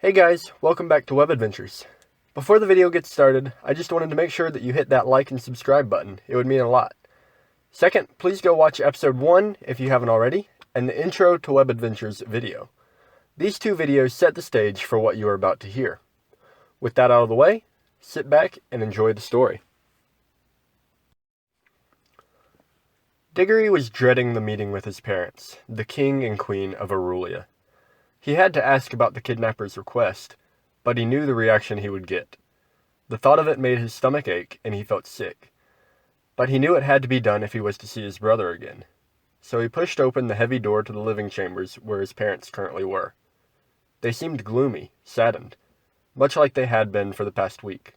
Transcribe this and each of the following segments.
Hey guys, welcome back to Web Adventures. Before the video gets started, I just wanted to make sure that you hit that like and subscribe button. It would mean a lot. Second, please go watch episode 1 if you haven't already, and the intro to Web Adventures video. These two videos set the stage for what you are about to hear. With that out of the way, sit back and enjoy the story. Digory was dreading the meeting with his parents, the king and queen of Aerulia. He had to ask about the kidnapper's request, but he knew the reaction he would get. The thought of it made his stomach ache, and he felt sick. But he knew it had to be done if he was to see his brother again. So he pushed open the heavy door to the living chambers where his parents currently were. They seemed gloomy, saddened, much like they had been for the past week.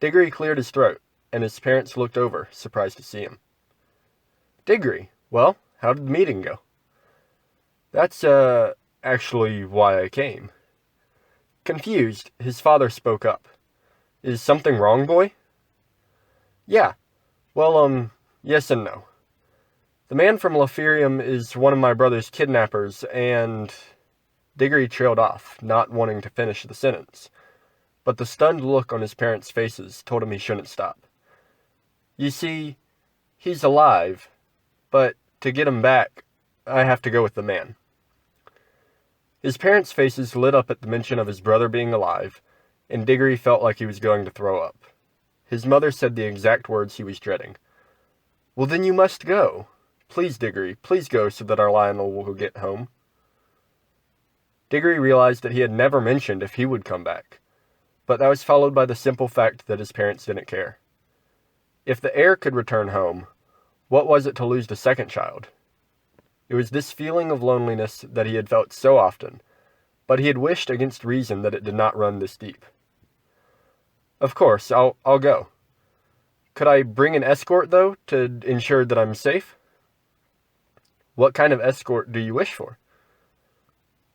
Digory cleared his throat, and his parents looked over, surprised to see him. Digory, well, how did the meeting go? That's, actually why I came. Confused, his father spoke up. Is something wrong, boy? Yeah. Well, yes and no. The man from Lofirium is one of my brother's kidnappers, and... Digory trailed off, not wanting to finish the sentence. But the stunned look on his parents' faces told him he shouldn't stop. You see, he's alive, but to get him back, I have to go with the man. His parents' faces lit up at the mention of his brother being alive, and Digory felt like he was going to throw up. His mother said the exact words he was dreading. Well, then you must go. Please, Digory, please go so that our Leonyll will get home. Digory realized that he had never mentioned if he would come back, but that was followed by the simple fact that his parents didn't care. If the heir could return home, what was it to lose the second child? It was this feeling of loneliness that he had felt so often, but he had wished against reason that it did not run this deep. Of course, I'll go. Could I bring an escort, though, to ensure that I'm safe? What kind of escort do you wish for?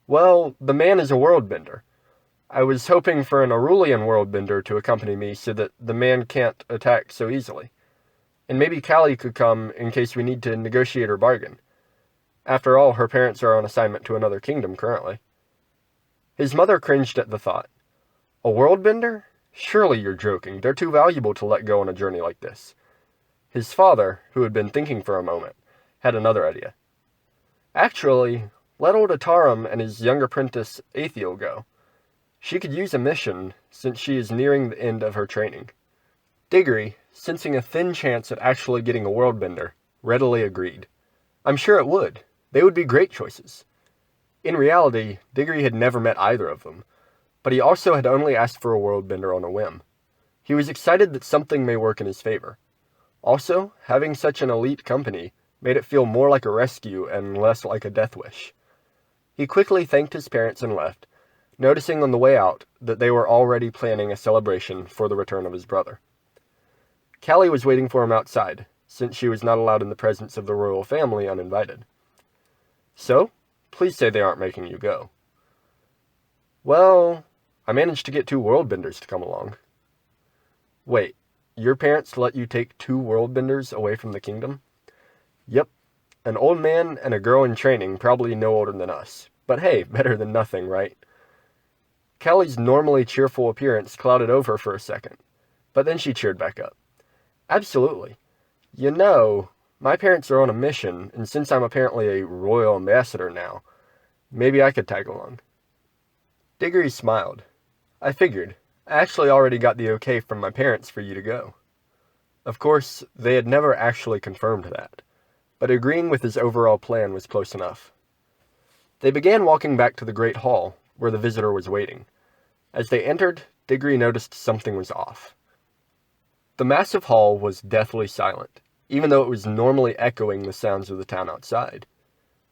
Well, the man is a Worldbender. I was hoping for an Aerulian Worldbender to accompany me so that the man can't attack so easily. And maybe Callie could come in case we need to negotiate or bargain. After all, her parents are on assignment to another kingdom currently. His mother cringed at the thought. A Worldbender? Surely you're joking. They're too valuable to let go on a journey like this. His father, who had been thinking for a moment, had another idea. Actually, let old Etarum and his young apprentice Athial go. She could use a mission, since she is nearing the end of her training. Digory, sensing a thin chance at actually getting a Worldbender, readily agreed. I'm sure it would. They would be great choices. In reality, Digory had never met either of them, but he also had only asked for a Worldbender on a whim. He was excited that something may work in his favor. Also, having such an elite company made it feel more like a rescue and less like a death wish. He quickly thanked his parents and left, noticing on the way out that they were already planning a celebration for the return of his brother. Callie was waiting for him outside, since she was not allowed in the presence of the royal family uninvited. So, please say they aren't making you go. Well, I managed to get 2 Worldbenders to come along. Wait, your parents let you take 2 Worldbenders away from the kingdom? Yep, an old man and a girl in training, probably no older than us. But hey, better than nothing, right? Callie's normally cheerful appearance clouded over for a second, but then she cheered back up. Absolutely. You know, my parents are on a mission, and since I'm apparently a royal ambassador now, maybe I could tag along. Digory smiled. I figured. I actually already got the okay from my parents for you to go. Of course, they had never actually confirmed that, but agreeing with his overall plan was close enough. They began walking back to the great hall, where the visitor was waiting. As they entered, Digory noticed something was off. The massive hall was deathly silent, even though it was normally echoing the sounds of the town outside.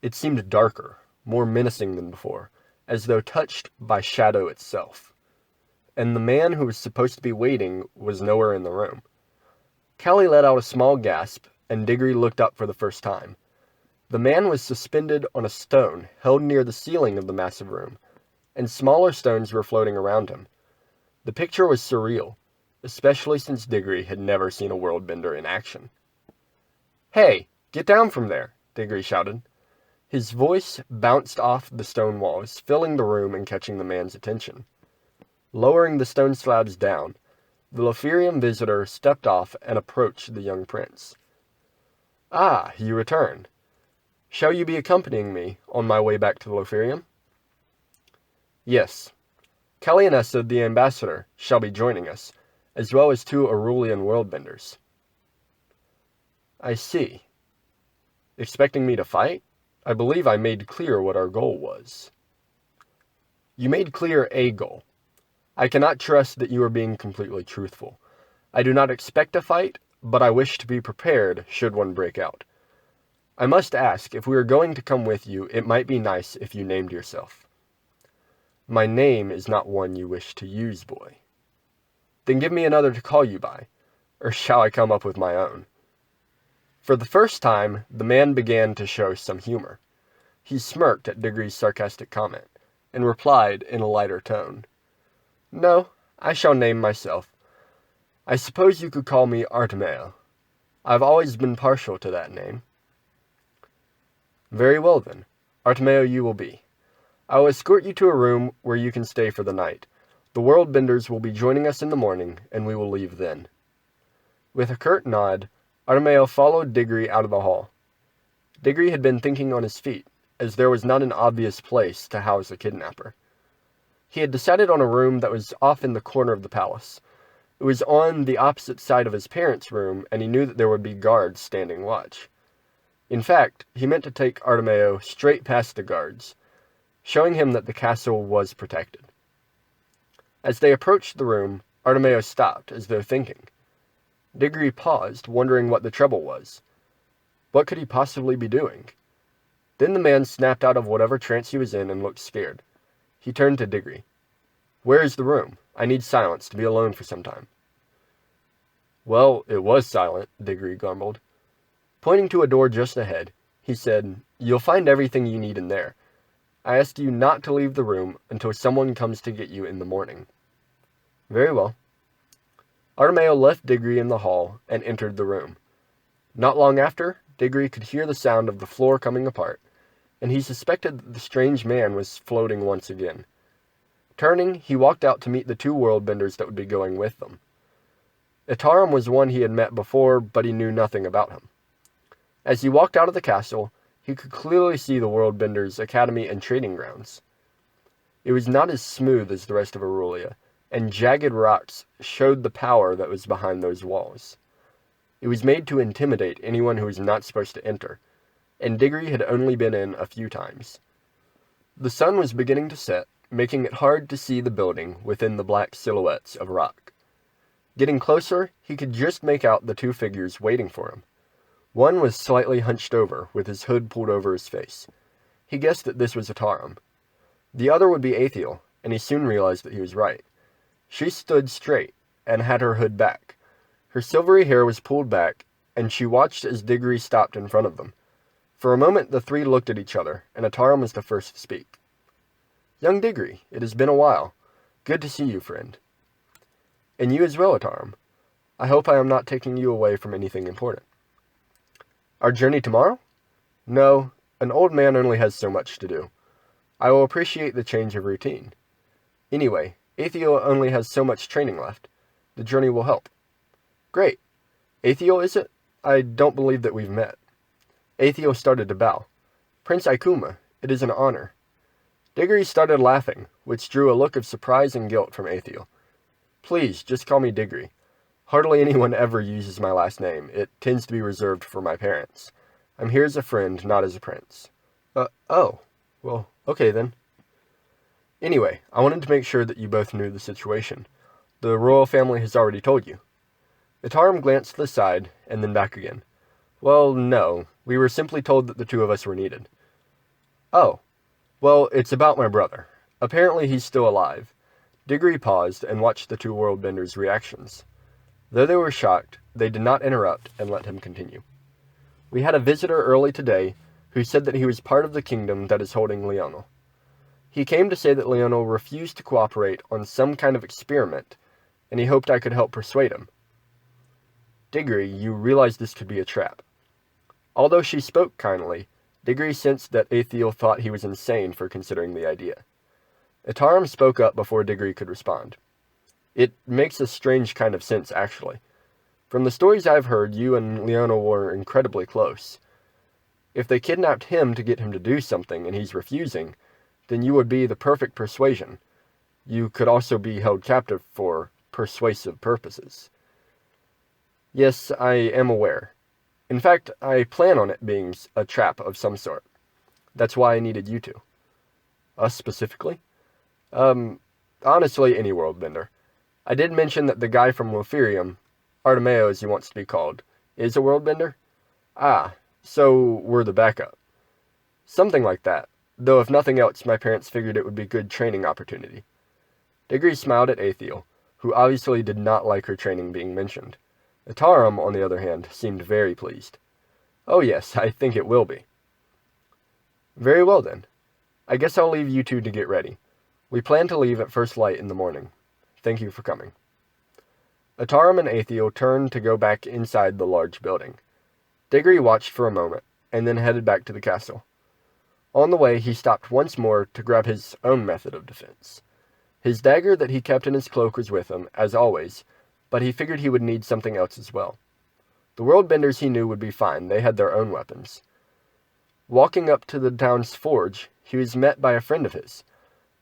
It seemed darker, more menacing than before, as though touched by shadow itself. And the man who was supposed to be waiting was nowhere in the room. Callie let out a small gasp, and Digory looked up for the first time. The man was suspended on a stone held near the ceiling of the massive room, and smaller stones were floating around him. The picture was surreal, especially since Digory had never seen a Worldbender in action. Hey, get down from there, Digory shouted. His voice bounced off the stone walls, filling the room and catching the man's attention. Lowering the stone slabs down, the Lofirium visitor stepped off and approached the young prince. "Ah, you return. Shall you be accompanying me on my way back to the Lofirium?" "Yes. Callianessa, the ambassador, shall be joining us, as well as 2 Aerulian worldbenders." "I see. Expecting me to fight? I believe I made clear what our goal was." "You made clear a goal. I cannot trust that you are being completely truthful. I do not expect a fight, but I wish to be prepared should one break out. I must ask, if we are going to come with you, it might be nice if you named yourself." "My name is not one you wish to use, boy." "Then give me another to call you by, or shall I come up with my own?" For the first time, the man began to show some humor. He smirked at Digory's sarcastic comment, and replied in a lighter tone, "No, I shall name myself. I suppose you could call me Artimeo. I've always been partial to that name." "Very well then, Artimeo you will be. I will escort you to a room where you can stay for the night. The Worldbenders will be joining us in the morning, and we will leave then." With a curt nod, Artimeo followed Digory out of the hall. Digory had been thinking on his feet, as there was not an obvious place to house a kidnapper. He had decided on a room that was off in the corner of the palace. It was on the opposite side of his parents' room, and he knew that there would be guards standing watch. In fact, he meant to take Artimeo straight past the guards, showing him that the castle was protected. As they approached the room, Artimeo stopped, as though thinking. Digory paused, wondering what the trouble was. What could he possibly be doing? Then the man snapped out of whatever trance he was in and looked scared. He turned to Digory. "Where is the room? I need silence to be alone for some time." "Well, it was silent," Digory grumbled. Pointing to a door just ahead, he said, "You'll find everything you need in there. I asked you not to leave the room until someone comes to get you in the morning." "Very well." Artimeo left Digory in the hall and entered the room. Not long after, Digory could hear the sound of the floor coming apart, and he suspected that the strange man was floating once again. Turning, he walked out to meet the 2 worldbenders that would be going with them. Etarum was one he had met before, but he knew nothing about him. As he walked out of the castle, he could clearly see the worldbenders' academy and training grounds. It was not as smooth as the rest of Aerulia, and jagged rocks showed the power that was behind those walls. It was made to intimidate anyone who was not supposed to enter, and Digory had only been in a few times. The sun was beginning to set, making it hard to see the building within the black silhouettes of rock. Getting closer, he could just make out the 2 figures waiting for him. One was slightly hunched over, with his hood pulled over his face. He guessed that this was Etarum. The other would be Athial, and he soon realized that he was right. She stood straight, and had her hood back. Her silvery hair was pulled back, and she watched as Digory stopped in front of them. For a moment the 3 looked at each other, and Etarum was the first to speak. "Young Digory, it has been a while. Good to see you, friend." "And you as well, Etarum. I hope I am not taking you away from anything important." "Our journey tomorrow?" "No, an old man only has so much to do. I will appreciate the change of routine. Anyway, Athial only has so much training left. The journey will help." "Great. Athial, is it? I don't believe that we've met." Athial started to bow. "Prince Aekuma, it is an honor." Digory started laughing, which drew a look of surprise and guilt from Athial. "Please, just call me Digory. Hardly anyone ever uses my last name. It tends to be reserved for my parents. I'm here as a friend, not as a prince." Oh. Well, okay then." "Anyway, I wanted to make sure that you both knew the situation. The royal family has already told you." Etarum glanced to the side, and then back again. "Well, no. We were simply told that the 2 of us were needed." "Oh. Well, it's about my brother. Apparently he's still alive." Digory paused and watched the 2 worldbenders' reactions. Though they were shocked, they did not interrupt and let him continue. "We had a visitor early today who said that he was part of the kingdom that is holding Leonyll. He came to say that Leonyll refused to cooperate on some kind of experiment, and he hoped I could help persuade him." "Digory, you realize this could be a trap." Although she spoke kindly, Digory sensed that Athial thought he was insane for considering the idea. Etarum spoke up before Digory could respond. It makes a strange kind of sense, actually. From the stories I've heard, you and Leonyll were incredibly close. If they kidnapped him to get him to do something and he's refusing, then you would be the perfect persuasion. You could also be held captive for persuasive purposes. Yes, I am aware. In fact, I plan on it being a trap of some sort. That's why I needed you two. Us specifically? Honestly, any Worldbender. I did mention that the guy from Lofirium, Artimeo as he wants to be called, is a Worldbender? Ah, so we're the backup. Something like that, though if nothing else, my parents figured it would be a good training opportunity. Digory smiled at Athial, who obviously did not like her training being mentioned. Etarum, on the other hand, seemed very pleased. Oh yes, I think it will be. Very well then. I guess I'll leave you two to get ready. We plan to leave at first light in the morning. Thank you for coming. Etarum and Athial turned to go back inside the large building. Digory watched for a moment, and then headed back to the castle. On the way, he stopped once more to grab his own method of defense. His dagger that he kept in his cloak was with him, as always, but he figured he would need something else as well. The Worldbenders he knew would be fine, they had their own weapons. Walking up to the town's forge, he was met by a friend of his.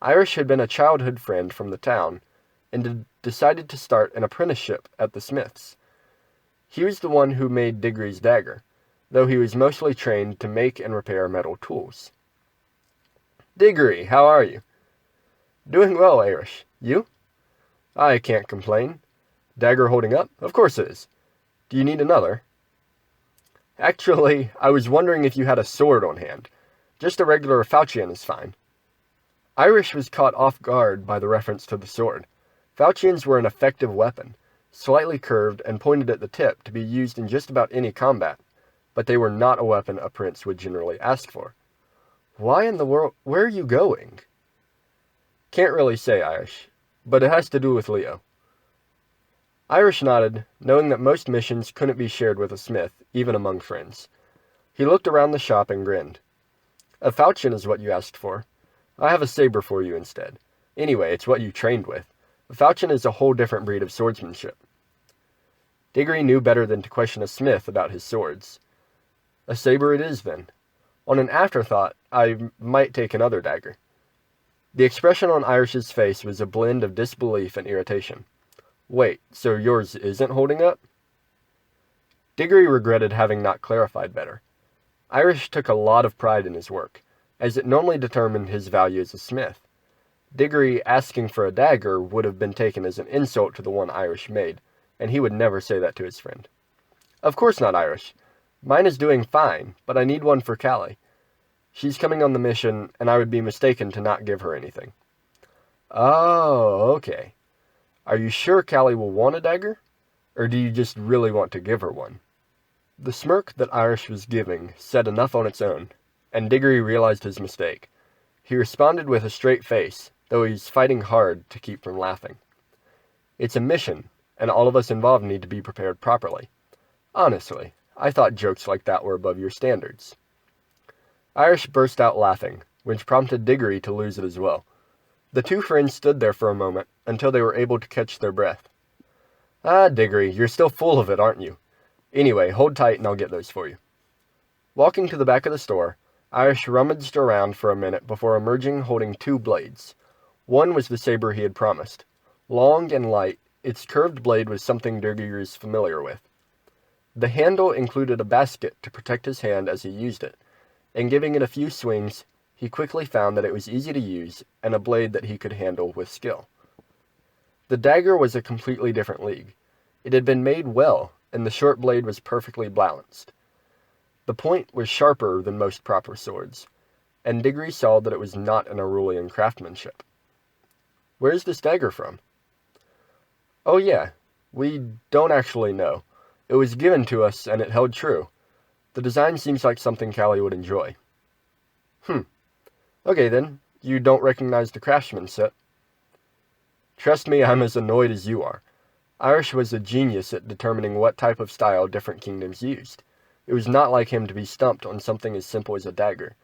Aerush had been a childhood friend from the town, and had decided to start an apprenticeship at the smith's. He was the one who made Digory's dagger, though he was mostly trained to make and repair metal tools. Digory, how are you? Doing well, Aerush. You? I can't complain. Dagger holding up? Of course it is. Do you need another? Actually, I was wondering if you had a sword on hand. Just a regular falchion is fine. Aerush was caught off guard by the reference to the sword. Falchions were an effective weapon, slightly curved and pointed at the tip to be used in just about any combat, but they were not a weapon a prince would generally ask for. Why in the world? Where are you going? Can't really say, Aerush, but it has to do with Leo. Aerush nodded, knowing that most missions couldn't be shared with a smith, even among friends. He looked around the shop and grinned. A falchion is what you asked for. I have a saber for you instead. Anyway, it's what you trained with. A falchion is a whole different breed of swordsmanship. Digory knew better than to question a smith about his swords. A saber it is, then. On an afterthought, I might take another dagger. The expression on Aerush's face was a blend of disbelief and irritation. Wait, so yours isn't holding up? Digory regretted having not clarified better. Aerush took a lot of pride in his work, as it normally determined his value as a smith. Digory asking for a dagger would have been taken as an insult to the one Aerush made, and he would never say that to his friend. Of course not, Aerush. Mine is doing fine, but I need one for Callie. She's coming on the mission, and I would be mistaken to not give her anything. Oh, okay. Are you sure Callie will want a dagger? Or do you just really want to give her one? The smirk that Aerush was giving said enough on its own, and Digory realized his mistake. He responded with a straight face, though he's fighting hard to keep from laughing. It's a mission, and all of us involved need to be prepared properly. Honestly, I thought jokes like that were above your standards. Aerush burst out laughing, which prompted Digory to lose it as well. The two friends stood there for a moment, until they were able to catch their breath. Ah, Digory, you're still full of it, aren't you? Anyway, hold tight and I'll get those for you. Walking to the back of the store, Aerush rummaged around for a minute before emerging holding two blades. One was the saber he had promised. Long and light, its curved blade was something Digory was familiar with. The handle included a basket to protect his hand as he used it, and giving it a few swings, he quickly found that it was easy to use and a blade that he could handle with skill. The dagger was a completely different league. It had been made well, and the short blade was perfectly balanced. The point was sharper than most proper swords, and Digory saw that it was not an Aerulian craftsmanship. Where's this dagger from? Oh yeah, we don't actually know. It was given to us, and it held true. The design seems like something Callie would enjoy. Okay then, you don't recognize the craftsmanship. Trust me, I'm as annoyed as you are. Aerush was a genius at determining what type of style different kingdoms used. It was not like him to be stumped on something as simple as a dagger,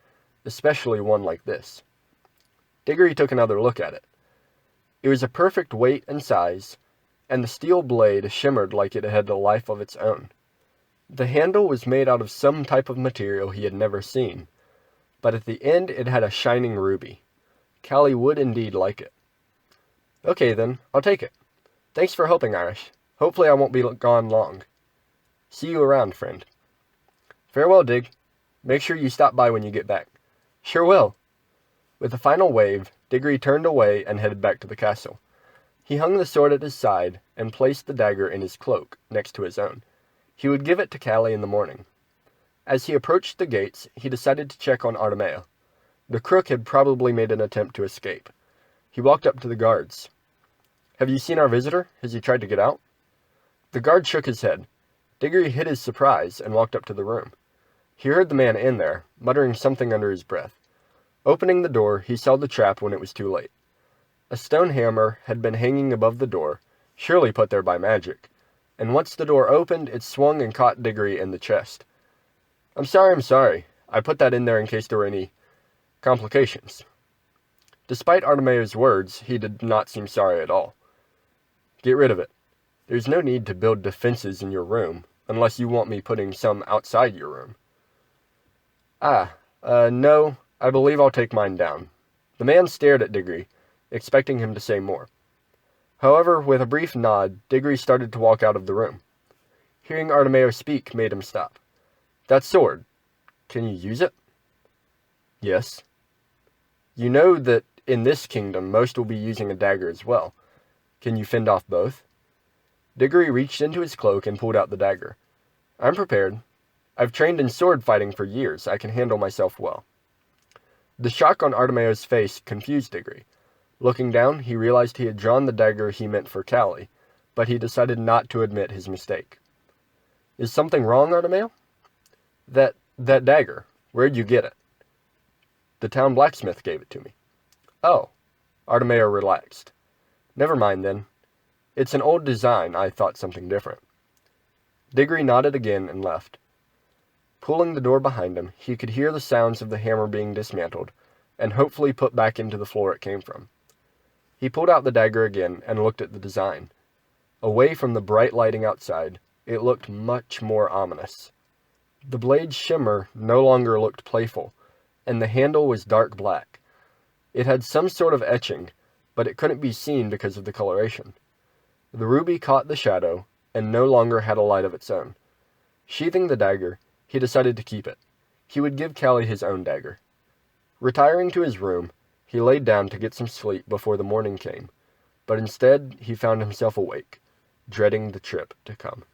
especially one like this. Digory took another look at it. It was a perfect weight and size, and the steel blade shimmered like it had a life of its own. The handle was made out of some type of material he had never seen, but at the end it had a shining ruby. Callie would indeed like it. Okay then, I'll take it. Thanks for helping, Aerush. Hopefully I won't be gone long. See you around, friend. Farewell, Dig. Make sure you stop by when you get back. Sure will. With a final wave, Digory turned away and headed back to the castle. He hung the sword at his side and placed the dagger in his cloak, next to his own. He would give it to Callie in the morning. As he approached the gates, he decided to check on Artimeo. The crook had probably made an attempt to escape. He walked up to the guards. Have you seen our visitor? Has he tried to get out? The guard shook his head. Digory hid his surprise and walked up to the room. He heard the man in there, muttering something under his breath. Opening the door, he saw the trap when it was too late. A stone hammer had been hanging above the door, surely put there by magic, and once the door opened, it swung and caught Digory in the chest. I'm sorry. I put that in there in case there were any complications. Despite Artimeo's words, he did not seem sorry at all. Get rid of it. There's no need to build defenses in your room, unless you want me putting some outside your room. No, I believe I'll take mine down. The man stared at Digory, expecting him to say more. However, with a brief nod, Digory started to walk out of the room. Hearing Artimeo speak made him stop. That sword, can you use it? Yes. You know that in this kingdom most will be using a dagger as well. Can you fend off both? Digory reached into his cloak and pulled out the dagger. I'm prepared. I've trained in sword fighting for years. I can handle myself well. The shock on Artimeo's face confused Digory. Looking down, he realized he had drawn the dagger he meant for Callie, but he decided not to admit his mistake. Is something wrong, Artimeo? That dagger. Where'd you get it? The town blacksmith gave it to me. Oh. Artimeo relaxed. Never mind then. It's an old design. I thought something different. Digory nodded again and left. Pulling the door behind him, he could hear the sounds of the hammer being dismantled, and hopefully put back into the floor it came from. He pulled out the dagger again and looked at the design. Away from the bright lighting outside, it looked much more ominous. The blade's shimmer no longer looked playful, and the handle was dark black. It had some sort of etching, but it couldn't be seen because of the coloration. The ruby caught the shadow, and no longer had a light of its own. Sheathing the dagger, he decided to keep it. He would give Callie his own dagger. Retiring to his room, he laid down to get some sleep before the morning came, but instead he found himself awake, dreading the trip to come.